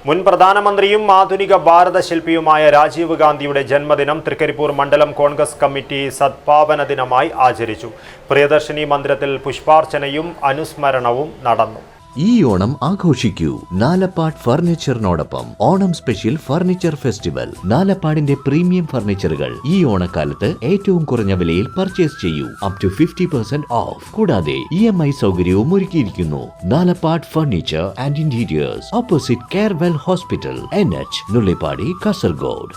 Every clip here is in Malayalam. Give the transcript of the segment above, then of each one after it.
മുൻ പ്രധാനമന്ത്രിയും ആധുനിക ഭാരത ശില്പിയുമായ രാജീവ് ഗാന്ധിയുടെ ജന്മദിനം തൃക്കരിപ്പൂർ മണ്ഡലം കോൺഗ്രസ് കമ്മിറ്റി സദ്ഭാവന ദിനമായി ആചരിച്ചു. പ്രിയദർശിനി മന്ദിരത്തിൽ പുഷ്പാർച്ചനയും അനുസ്മരണവും നടന്നു. ഈ ഓണം ആഘോഷിക്കൂ നാലപ്പാട് ഫർണിച്ചറിനോടൊപ്പം. Onam special furniture festival. നാലപ്പാടിന്റെ പ്രീമിയം ഫർണിച്ചറുകൾ ഈ ഓണക്കാലത്ത് ഏറ്റവും കുറഞ്ഞ വിലയിൽ പർച്ചേസ് ചെയ്യൂ. Up to 50% off. കൂടാതെ EMI സൗകര്യവും ഒരുക്കിയിരിക്കുന്നു. Nalappad furniture and interiors, opposite Carewell hospital, NH Nullippady, Kasaragod.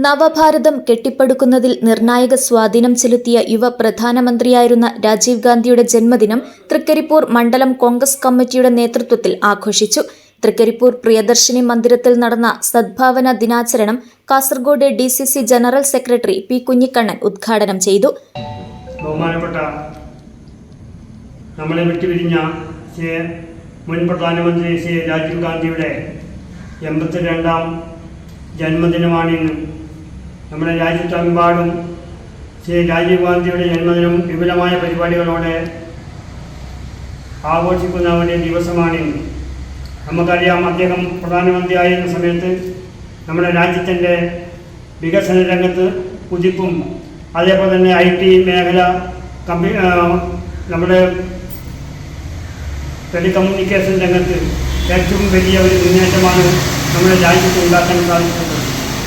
നവഭാരതം കെട്ടിപ്പടുക്കുന്നതിൽ നിർണായക സ്വാധീനം ചെലുത്തിയ യുവ പ്രധാനമന്ത്രിയായിരുന്ന രാജീവ് ഗാന്ധിയുടെ ജന്മദിനം തൃക്കരിപ്പൂർ മണ്ഡലം കോൺഗ്രസ് കമ്മിറ്റിയുടെ നേതൃത്വത്തിൽ ആഘോഷിച്ചു. തൃക്കരിപ്പൂർ പ്രിയദർശിനി മന്ദിരത്തിൽ നടന്ന സദ്ഭാവന ദിനാചരണം Kasaragod DCC general secretary P. Kunhikannan ഉദ്ഘാടനം ചെയ്തു. ബഹുമാനപ്പെട്ട നമ്മളെ വിട്ടുപിരിഞ്ഞ മുൻ പ്രധാനമന്ത്രി ശ്രീ രാജീവ് ഗാന്ധിയുടെ 82ാം ജന്മദിനമാണിന്ന്. നമ്മുടെ രാജ്യത്തെമ്പാടും ശ്രീ രാജീവ് ഗാന്ധിയുടെ ജന്മദിനം വിപുലമായ പരിപാടികളോടെ ആഘോഷിക്കുന്ന ഒരു ദിവസമാണിന്ന്. നമുക്കറിയാം, അദ്ദേഹം പ്രധാനമന്ത്രിയായിരുന്ന സമയത്ത് നമ്മുടെ രാജ്യത്തിൻ്റെ വികസന രംഗത്ത് കുതിപ്പും അതേപോലെ തന്നെ IT മേഖല, നമ്മുടെ ടെലികമ്മ്യൂണിക്കേഷൻ രംഗത്ത് ഏറ്റവും വലിയ ഒരു മുന്നേറ്റമാണ് നമ്മുടെ രാജ്യത്ത് ഉണ്ടാക്കാൻ സാധിക്കുന്നത്.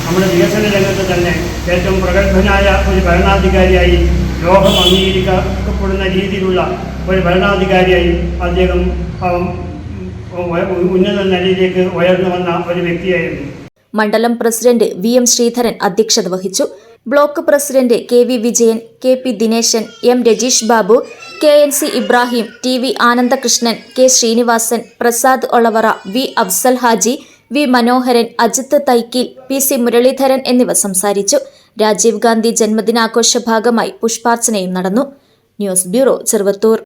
നമ്മുടെ വികസന രംഗത്ത് തന്നെ ഏറ്റവും പ്രഗത്ഭനായ ഒരു ഭരണാധികാരിയായി, ലോകം അംഗീകരിക്കപ്പെടുന്ന രീതിയിലുള്ള ഒരു ഭരണാധികാരിയായി അദ്ദേഹം ഉന്നത നിലയിലേക്ക് ഉയർന്നു വന്ന ഒരു വ്യക്തിയായിരുന്നു. മണ്ഡലം പ്രസിഡന്റ് VM ശ്രീധരൻ അധ്യക്ഷത വഹിച്ചു. Block president KV Vijayan, KP Dineshan, M Rajeesh Babu, KNC Ibrahim, TV Anandakrishnan, K Srinivasan, Prasad Olavara, V Afsal Haji, V Manoharan, Ajith Thaikkil, PC Muraleedharan എന്നിവർ സംസാരിച്ചു. രാജീവ് ഗാന്ധി ജന്മദിനാഘോഷ ഭാഗമായി പുഷ്പാർച്ചനയും നടന്നു. News bureau, Cheruvathur.